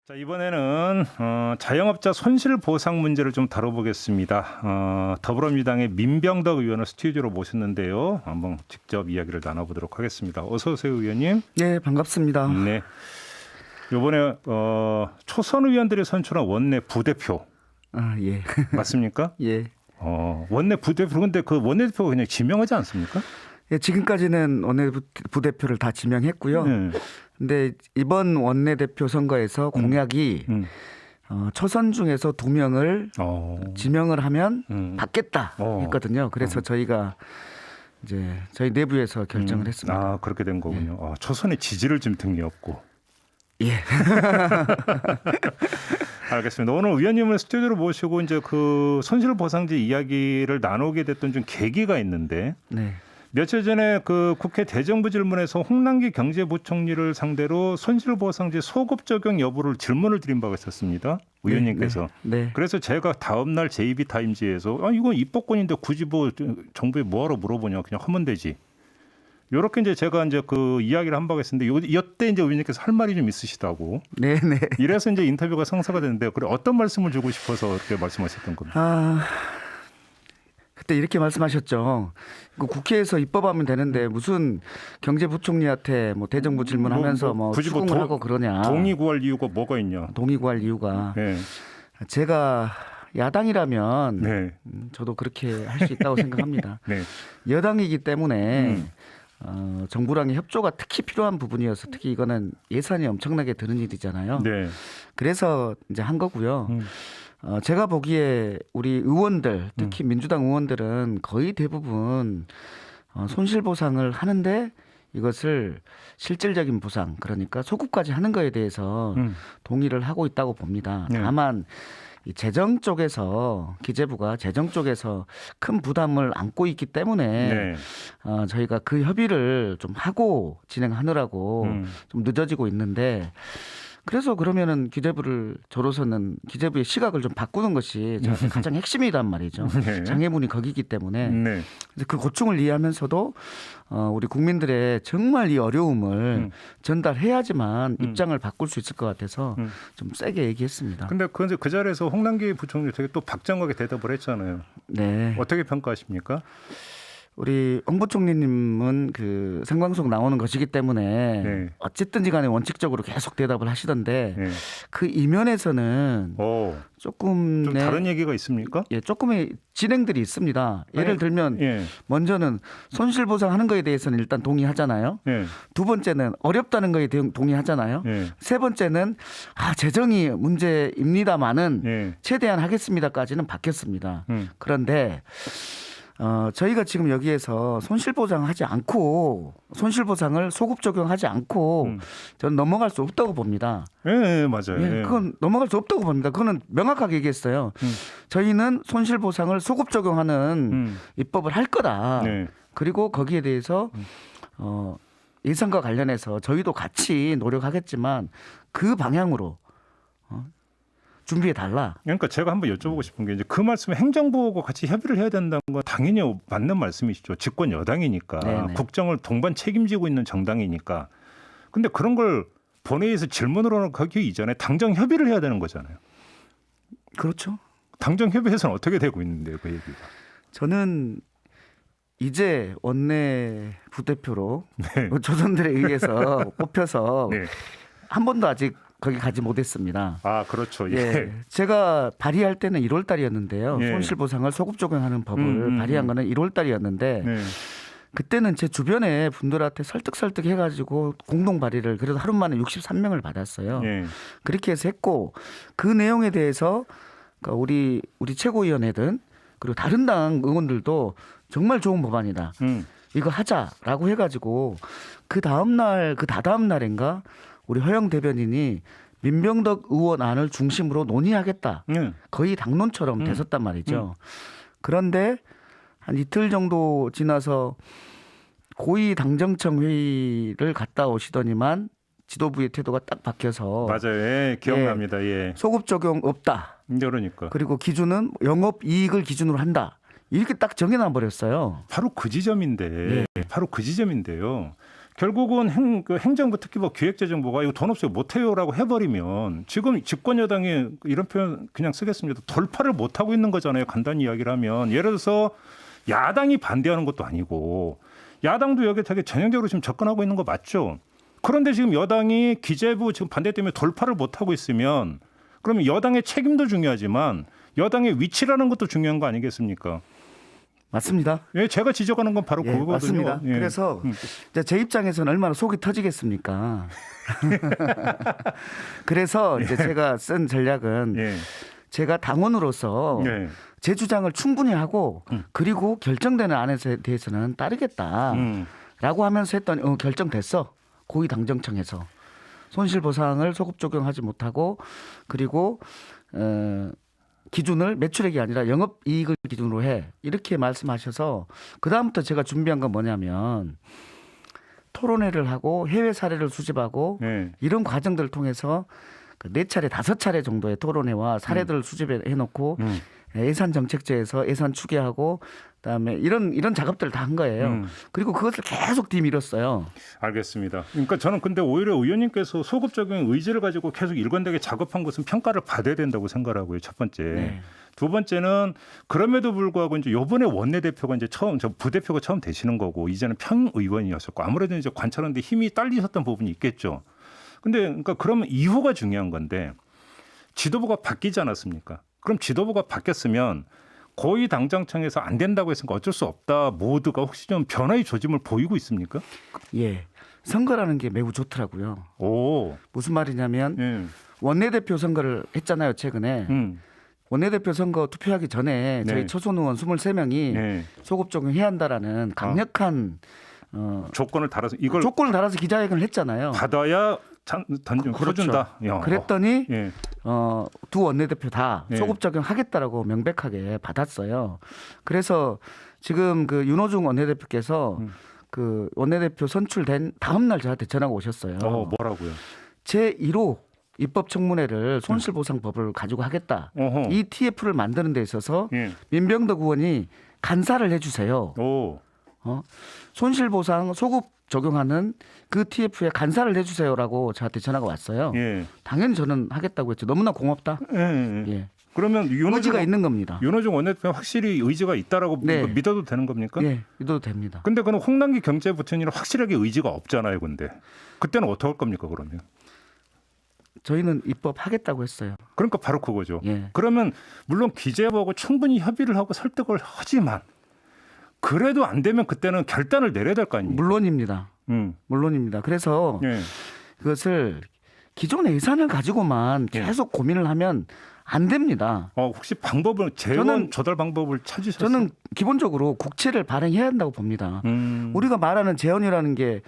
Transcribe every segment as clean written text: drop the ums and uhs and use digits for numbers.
자, 이번에는 자영업자 손실보상 문제를 좀 다뤄보겠습니다. 더불어민주당의 민병덕 의원을 스튜디오로 모셨는데요. 한번 직접 이야기를 나눠보도록 하겠습니다. 어서 오세요, 의원님. 네, 반갑습니다. 네. 이번에 초선 의원들이 선출한 원내 부대표 예. 맞습니까? 예. 원내 부대표. 그런데 그 원내대표가 그냥 지명하지 않습니까? 예, 지금까지는 원내부대표를 다 지명했고요. 근데 이번 원내대표 선거에서 공약이 초선 중에서 2명을 지명을 하면 받겠다 했거든요. 그래서 저희가 이제 저희 내부에서 결정을 했습니다. 아, 그렇게 된 거군요. 초선의 지지를 좀 등에 업고. 예. 알겠습니다. 오늘 의원님을 스튜디오로 모시고 이제 그 손실보상제 이야기를 나누게 됐던 좀 계기가 있는데. 네. 며칠 전에 그 국회 대정부 질문에서 홍남기 경제부총리를 상대로 손실보상제 소급 적용 여부를 질문을 드린 바가 있었습니다. 의원님께서. 네. 그래서 제가 다음 날 JB타임즈에서 이건 입법권인데 굳이 뭐 정부에 뭐하러 물어보냐, 그냥 하면 되지. 요렇게 이제 제가 이제 그 이야기를 한 바가 있었는데 이때 이제 의원님께서 할 말이 좀 있으시다고. 네. 이래서 이제 인터뷰가 성사가 됐는데 그래 어떤 말씀을 주고 싶어서 그렇게 말씀하셨던 겁니다. 그때 이렇게 말씀하셨죠. 국회에서 입법하면 되는데 무슨 경제부총리한테 뭐 대정부 질문하면서 뭐 굳이 추궁을 하고 그러냐. 동의 구할 이유가 뭐가 있냐. 동의 구할 이유가. 네. 제가 야당이라면 네. 저도 그렇게 할 수 있다고 생각합니다. 네. 여당이기 때문에 정부랑의 협조가 특히 필요한 부분이어서 특히 이거는 예산이 엄청나게 드는 일이잖아요. 네. 그래서 이제 한 거고요. 제가 보기에 우리 의원들 특히 민주당 의원들은 거의 대부분 손실보상을 하는데 이것을 실질적인 보상 그러니까 소급까지 하는 거에 대해서 동의를 하고 있다고 봅니다. 네. 다만 이 재정 쪽에서 기재부가 재정 쪽에서 큰 부담을 안고 있기 때문에 네. 저희가 그 협의를 좀 하고 진행하느라고 좀 늦어지고 있는데 그래서 그러면은 저로서는 기재부의 시각을 좀 바꾸는 것이 저한테 가장 핵심이란 말이죠. 네. 장애물이 거기기 때문에 네. 그래서 그 고충을 이해하면서도 우리 국민들의 정말 이 어려움을 전달해야지만 입장을 바꿀 수 있을 것 같아서 좀 세게 얘기했습니다. 근데 그 자리에서 홍남기 부총리 되게 또 박장하게 대답을 했잖아요. 네. 어떻게 평가하십니까? 우리 홍 부총리님은 그 생방송 나오는 것이기 때문에 네. 어쨌든지 간에 원칙적으로 계속 대답을 하시던데 네. 그 이면에서는 조금 좀 다른 얘기가 있습니까? 예, 조금의 진행들이 있습니다. 예를 들면 예. 먼저는 손실보상하는 거에 대해서는 일단 동의하잖아요. 예. 두 번째는 어렵다는 거에 동의하잖아요. 예. 세 번째는 재정이 문제입니다만은 예. 최대한 하겠습니다까지는 바뀌었습니다. 그런데 저희가 지금 여기에서 손실보상하지 않고 손실보상을 소급 적용하지 않고 저는 넘어갈 수 없다고 봅니다. 예, 맞아요. 예, 그건 넘어갈 수 없다고 봅니다. 그거는 명확하게 얘기했어요. 저희는 손실보상을 소급 적용하는 입법을 할 거다. 네. 그리고 거기에 대해서 예산과 관련해서 저희도 같이 노력하겠지만 그 방향으로 준비해 달라. 그러니까 제가 한번 여쭤보고 싶은 게 이제 그 말씀에 행정부하고 같이 협의를 해야 된다는 건 당연히 맞는 말씀이시죠. 집권 여당이니까 네네. 국정을 동반 책임지고 있는 정당이니까. 근데 그런 걸 본회의에서 질문으로 하기 이전에 당정 협의를 해야 되는 거잖아요. 그렇죠. 당정 협의에서는 어떻게 되고 있는데요, 그 얘기가? 저는 이제 원내 부대표로 네. 조선들에 의해서 뽑혀서 네. 한 번도 아직 거기 가지 못했습니다. 아, 그렇죠. 예. 예. 제가 발의할 때는 1월 달이었는데요. 예. 손실보상을 소급 적용하는 법을 발의한 거는 1월 달이었는데 네. 그때는 제 주변에 분들한테 설득 해가지고 공동 발의를 그래도 하루 만에 63명을 받았어요. 예. 그렇게 해서 했고 그 내용에 대해서 그러니까 우리 최고위원회든 그리고 다른 당 의원들도 정말 좋은 법안이다. 이거 하자라고 해가지고 그 다음 날 그 다다음 날인가 우리 허영 대변인이 민병덕 의원 안을 중심으로 논의하겠다. 거의 당론처럼 됐었단 말이죠. 그런데 한 이틀 정도 지나서 고위 당정청 회의를 갔다 오시더니만 지도부의 태도가 딱 바뀌어서 맞아요. 예, 기억납니다. 예. 소급 적용 없다. 그러니까. 그리고 기준은 영업 이익을 기준으로 한다. 이렇게 딱 정해놔 버렸어요. 바로 그 지점인데, 바로 그 지점인데요. 결국은 그 행정부 특히뭐 기획재정부가 이거 돈 없어요 못해요라고 해버리면 지금 집권 여당이 이런 표현 그냥 쓰겠습니다. 돌파를 못하고 있는 거잖아요. 간단히 이야기를 하면 예를 들어서 야당이 반대하는 것도 아니고 야당도 여기에 되게 전형적으로 지금 접근하고 있는 거 맞죠? 그런데 지금 여당이 기재부 지금 반대 때문에 돌파를 못하고 있으면 그러면 여당의 책임도 중요하지만 여당의 위치라는 것도 중요한 거 아니겠습니까? 맞습니다. 예, 제가 지적하는 건 바로 예, 그거거든요. 맞습니다. 예. 그래서 이제 제 입장에서는 얼마나 속이 터지겠습니까? 그래서 이제 제가 쓴 전략은 예. 제가 당원으로서 예. 제 주장을 충분히 하고 그리고 결정되는 안에 대해서는 따르겠다라고 하면서 했더니 결정됐어. 고위당정청에서 손실보상을 소급 적용하지 못하고 그리고 기준을 매출액이 아니라 영업이익을 기준으로 해 이렇게 말씀하셔서 그다음부터 제가 준비한 건 뭐냐면 토론회를 하고 해외 사례를 수집하고 예. 이런 과정들을 통해서 4차례 5차례 정도의 토론회와 사례들을 수집해 놓고 예산 정책제에서 예산 추계하고 그다음에 이런 작업들을 다 한 거예요. 그리고 그것을 계속 뒤밀었어요. 알겠습니다. 그러니까 저는 근데 오히려 의원님께서 소급 적용 의지를 가지고 계속 일관되게 작업한 것은 평가를 받아야 된다고 생각하고요. 첫 번째. 네. 두 번째는 그럼에도 불구하고 이제 이번에 원내대표가 이제 처음 저 부대표가 처음 되시는 거고 이제는 평의원이었었고 아무래도 이제 관찰하는데 힘이 딸리셨던 부분이 있겠죠. 근데 그러니까 그러면 이후가 중요한 건데 지도부가 바뀌지 않았습니까? 그럼 지도부가 바뀌었으면 고위 당정청에서 안 된다고 했으니까 어쩔 수 없다 모두가 혹시 좀 변화의 조짐을 보이고 있습니까? 예. 선거라는 게 매우 좋더라고요. 오. 무슨 말이냐면 예. 원내대표 선거를 했잖아요, 최근에. 원내대표 선거 투표하기 전에 저희 네. 초선 의원 23명이 네. 소급 적용해야 한다라는 강력한 조건을 달아서 이걸 조건을 달아서 기자회견을 했잖아요. 받아야 써준다. 야. 그랬더니 예. 두 원내대표 다 예. 소급 적용하겠다라고 명백하게 받았어요. 그래서 지금 그 윤호중 원내대표께서 그 원내대표 선출된 다음 날 저한테 전화가 오셨어요. 뭐라고요? 제 1호 입법청문회를 손실보상법을 가지고 하겠다. 어허. 이 TF를 만드는 데 있어서 예. 민병덕 의원이 간사를 해주세요. 오. 손실보상 소급 적용하는 그 TF에 간사를 해주세요라고 저한테 전화가 왔어요. 예. 당연히 저는 하겠다고 했죠. 너무나 고맙다. 예. 예. 그러면 의지가 있는 겁니다. 윤호중 원내대표 확실히 의지가 있다라고 네. 믿어도 되는 겁니까? 예, 믿어도 됩니다. 근데 그는 홍남기 경제부총리는 확실하게 의지가 없잖아요. 근데 그때는 어떻게 할 겁니까? 그러면? 저희는 입법하겠다고 했어요. 그러니까 바로 그거죠. 예. 그러면 물론 기재부하고 충분히 협의를 하고 설득을 하지만 그래도 안 되면 그때는 결단을 내려야 될 거 아닙니까? 물론입니다. 물론입니다. 그래서 예. 그것을 기존의 예산을 가지고만 예. 계속 고민을 하면 안 됩니다. 혹시 방법을 재원 조달 방법을 찾으셨어요? 저는 기본적으로 국채를 발행해야 한다고 봅니다. 우리가 말하는 재원이라는 게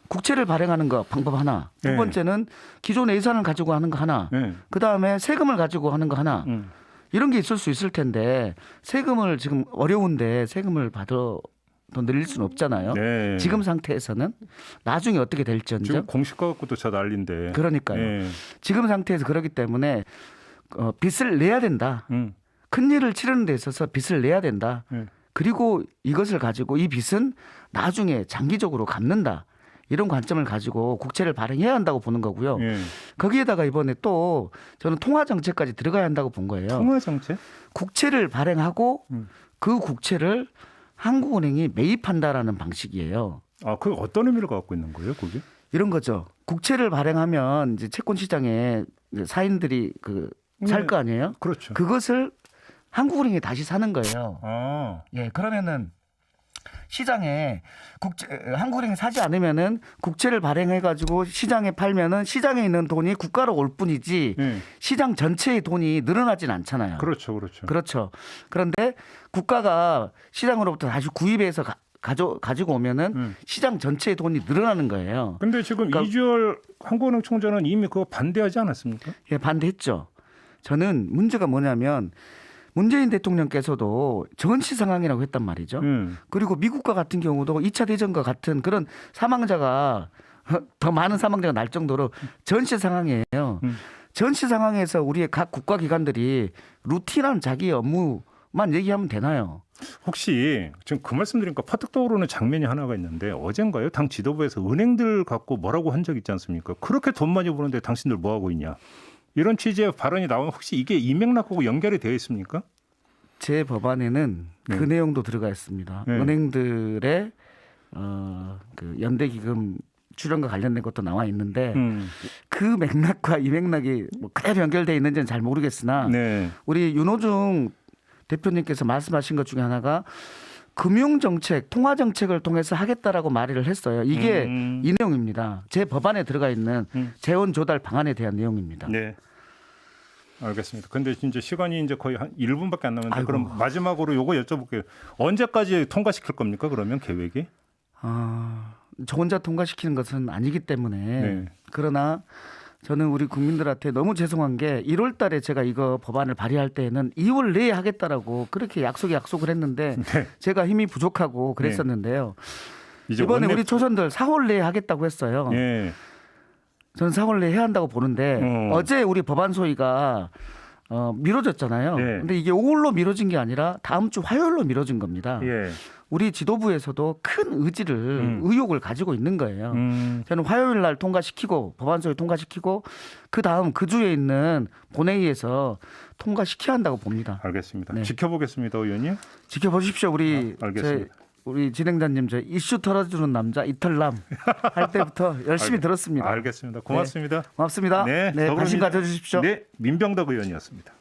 국채를 발행하는 거 방법 하나. 두 예. 번째는 기존의 예산을 가지고 하는 거 하나. 예. 그다음에 세금을 가지고 하는 거 하나. 이런 게 있을 수 있을 텐데 세금을 지금 어려운데 세금을 더 늘릴 수는 없잖아요. 네. 지금 상태에서는 나중에 어떻게 될지언정. 지금 공시가 갖고도 저 난리인데. 그러니까요. 예. 지금 상태에서 그렇기 때문에 빚을 내야 된다. 큰 일을 치르는 데 있어서 빚을 내야 된다. 그리고 이것을 가지고 이 빚은 나중에 장기적으로 갚는다. 이런 관점을 가지고 국채를 발행해야 한다고 보는 거고요. 예. 거기에다가 이번에 또 저는 통화 정책까지 들어가야 한다고 본 거예요. 통화 정책? 국채를 발행하고 그 국채를 한국은행이 매입한다라는 방식이에요. 그 어떤 의미를 갖고 있는 거예요, 그게? 이런 거죠. 국채를 발행하면 이제 채권 시장에 사인들이 살 거 아니에요? 그렇죠. 그것을 한국은행이 다시 사는 거예요. 예, 그러면은 시장에 한국은행이 사지 않으면은 국채를 발행해 가지고 시장에 팔면은 시장에 있는 돈이 국가로 올 뿐이지 시장 전체의 돈이 늘어나진 않잖아요. 그렇죠, 그렇죠. 그렇죠. 그런데 국가가 시장으로부터 다시 구입해서 가지고 오면은 시장 전체의 돈이 늘어나는 거예요. 근데 지금 이주열 한국은행 총재는 이미 그거 반대하지 않았습니까? 예, 반대했죠. 저는 문제가 뭐냐면 문재인 대통령께서도 전시 상황이라고 했단 말이죠. 그리고 미국과 같은 경우도 2차 대전과 같은 그런 사망자가 더 많은 사망자가 날 정도로 전시 상황이에요. 전시 상황에서 우리의 각 국가기관들이 루틴한 자기 업무만 얘기하면 되나요? 혹시 지금 그 말씀드리니까 퍼뜩 떠오르는 장면이 하나가 있는데 어젠가요? 당 지도부에서 은행들 갖고 뭐라고 한 적 있지 않습니까? 그렇게 돈 많이 버는데 당신들 뭐 하고 있냐? 이런 취지의 발언이 나오면 혹시 이게 이 맥락하고 연결이 되어 있습니까? 제 법안에는 그 네. 내용도 들어가 있습니다. 네. 은행들의 그 연대기금 출연과 관련된 것도 나와 있는데 그 맥락과 이 맥락이 뭐 그대로 연결돼 있는지는 잘 모르겠으나 네. 우리 윤호중 대표님께서 말씀하신 것 중에 하나가 금융정책, 통화정책을 통해서 하겠다라고 말을 했어요. 이게 이 내용입니다. 제 법안에 들어가 있는 재원 조달 방안에 대한 내용입니다. 네. 알겠습니다. 근데 이제 시간이 이제 거의 한 1분밖에 안 남았는데 아이고. 그럼 마지막으로 요거 여쭤볼게요. 언제까지 통과시킬 겁니까? 그러면 계획이? 저 혼자 통과시키는 것은 아니기 때문에 네. 그러나 저는 우리 국민들한테 너무 죄송한 게 1월 달에 제가 이거 법안을 발의할 때에는 2월 내에 하겠다라고 그렇게 약속을 했는데 네. 제가 힘이 부족하고 그랬었는데요. 이제 이번에 원내- 우리 초선들 4월 내에 하겠다고 했어요. 예. 저는 4월 내에 해야 한다고 보는데 어제 우리 법안 소위가 미뤄졌잖아요. 예. 근데 이게 5월로 미뤄진 게 아니라 다음 주 화요일로 미뤄진 겁니다. 예. 우리 지도부에서도 큰 의지를 의욕을 가지고 있는 거예요. 저는 화요일 날 통과시키고 법안 소위 통과시키고 그 다음 그 주에 있는 본회의에서 통과시켜야 한다고 봅니다. 알겠습니다. 네. 지켜보겠습니다, 의원님. 지켜보십시오. 우리 알겠습니다. 우리 진행자님 저 이슈 털어주는 남자 이털남 할 때부터 열심히 들었습니다. 알겠습니다. 고맙습니다. 고맙습니다. 네, 관심 더불어민주- 가져주십시오. 네, 민병덕 의원이었습니다.